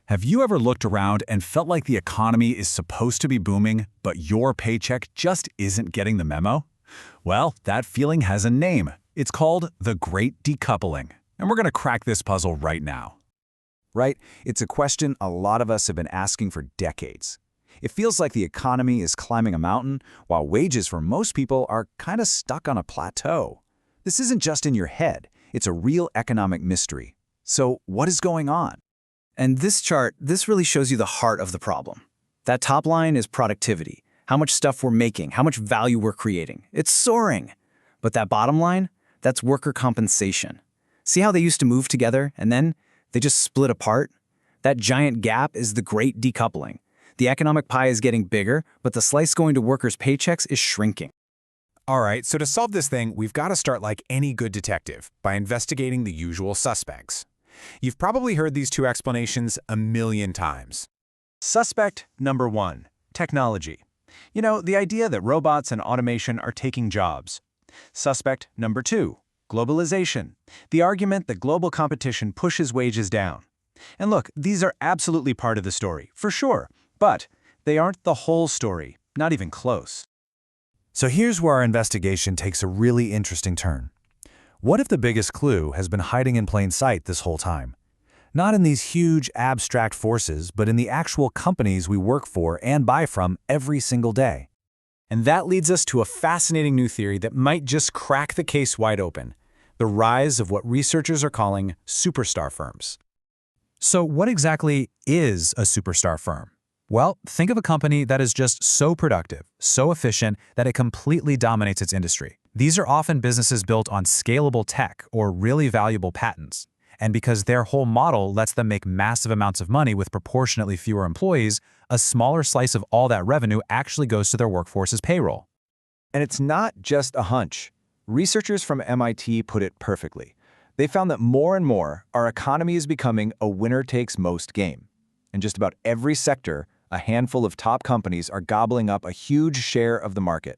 Have you ever looked around and felt like the economy is supposed to be booming, but your paycheck just isn't getting the memo? Well, that feeling has a name. It's called the Great Decoupling. And we're going to crack this puzzle right now. Right? It's a question a lot of us have been asking for decades. It feels like the economy is climbing a mountain, while wages for most people are kind of stuck on a plateau. This isn't just in your head. It's a real economic mystery. So what is going on? And this chart, this really shows you the heart of the problem. That top line is productivity, how much stuff we're making, how much value we're creating. It's soaring. But that bottom line, that's worker compensation. See how they used to move together and then they just split apart? That giant gap is the Great Decoupling. The economic pie is getting bigger, but the slice going to workers' paychecks is shrinking. All right, so to solve this thing, we've got to start like any good detective, by investigating the usual suspects. You've probably heard these two explanations a million times. Suspect number 1, technology. You know, the idea that robots and automation are taking jobs. Suspect number 2, globalization. The argument that global competition pushes wages down. And look, these are absolutely part of the story, for sure, but they aren't the whole story, not even close. So here's where our investigation takes a really interesting turn. What if the biggest clue has been hiding in plain sight this whole time? Not in these huge, abstract forces, but in the actual companies we work for and buy from every single day. And that leads us to a fascinating new theory that might just crack the case wide open: the rise of what researchers are calling superstar firms. So what exactly is a superstar firm? Well, think of a company that is just so productive, so efficient, that it completely dominates its industry. These are often businesses built on scalable tech or really valuable patents. And because their whole model lets them make massive amounts of money with proportionately fewer employees, a smaller slice of all that revenue actually goes to their workforce's payroll. And it's not just a hunch. Researchers from MIT put it perfectly. They found that more and more, our economy is becoming a winner-takes-most game. In just about every sector, a handful of top companies are gobbling up a huge share of the market.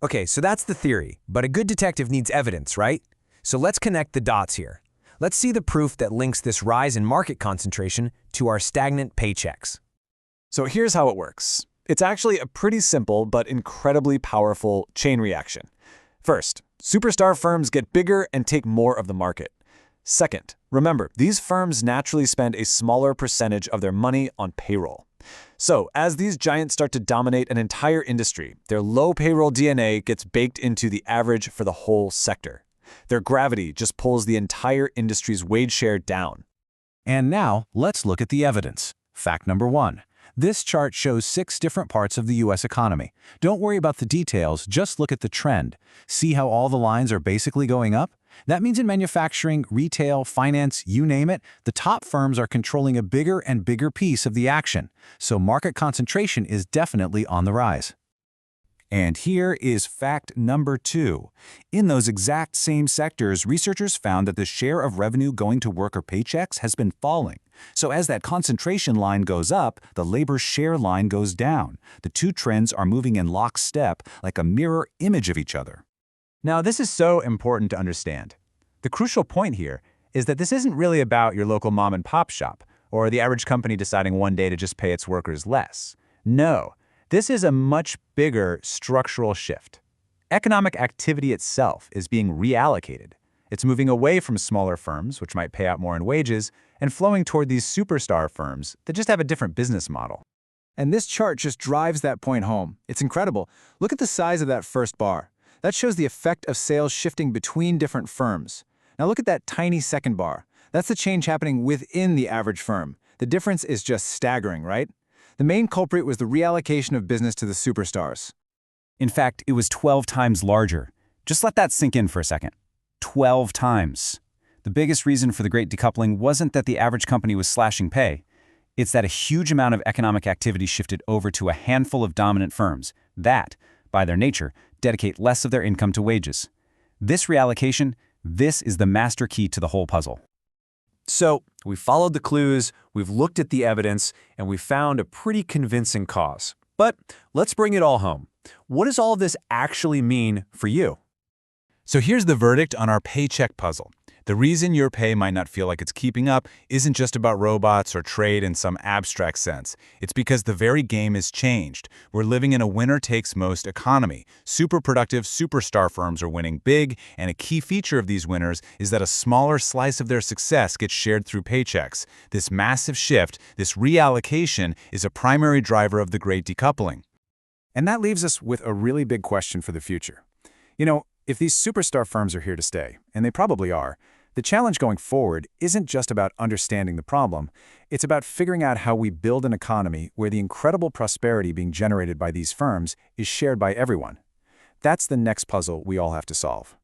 Okay, so that's the theory, but a good detective needs evidence, right? So let's connect the dots here. Let's see the proof that links this rise in market concentration to our stagnant paychecks. So here's how it works. It's actually a pretty simple but incredibly powerful chain reaction. First, superstar firms get bigger and take more of the market. Second, remember, these firms naturally spend a smaller percentage of their money on payroll. So, as these giants start to dominate an entire industry, their low payroll DNA gets baked into the average for the whole sector. Their gravity just pulls the entire industry's wage share down. And now, let's look at the evidence. Fact number 1. This chart shows 6 different parts of the U.S. economy. Don't worry about the details, just look at the trend. See how all the lines are basically going up? That means in manufacturing, retail, finance, you name it, the top firms are controlling a bigger and bigger piece of the action. So market concentration is definitely on the rise. And here is fact number 2. In those exact same sectors, researchers found that the share of revenue going to worker paychecks has been falling. So as that concentration line goes up, the labor share line goes down. The two trends are moving in lockstep, like a mirror image of each other. Now, this is so important to understand. The crucial point here is that this isn't really about your local mom and pop shop or the average company deciding one day to just pay its workers less. No, this is a much bigger structural shift. Economic activity itself is being reallocated. It's moving away from smaller firms, which might pay out more in wages, and flowing toward these superstar firms that just have a different business model. And this chart just drives that point home. It's incredible. Look at the size of that first bar. That shows the effect of sales shifting between different firms. Now look at that tiny second bar. That's the change happening within the average firm. The difference is just staggering, right? The main culprit was the reallocation of business to the superstars. In fact, it was 12 times larger. Just let that sink in for a second. 12 times. The biggest reason for the Great Decoupling wasn't that the average company was slashing pay. It's that a huge amount of economic activity shifted over to a handful of dominant firms that, by their nature, dedicate less of their income to wages. This reallocation, this is the master key to the whole puzzle. So, we followed the clues, we've looked at the evidence, and we found a pretty convincing cause. But let's bring it all home. What does all of this actually mean for you? So here's the verdict on our paycheck puzzle. The reason your pay might not feel like it's keeping up isn't just about robots or trade in some abstract sense. It's because the very game has changed. We're living in a winner-takes-most economy. Super productive superstar firms are winning big, and a key feature of these winners is that a smaller slice of their success gets shared through paychecks. This massive shift, this reallocation, is a primary driver of the Great Decoupling. And that leaves us with a really big question for the future. You know, if these superstar firms are here to stay, and they probably are, the challenge going forward isn't just about understanding the problem, it's about figuring out how we build an economy where the incredible prosperity being generated by these firms is shared by everyone. That's the next puzzle we all have to solve.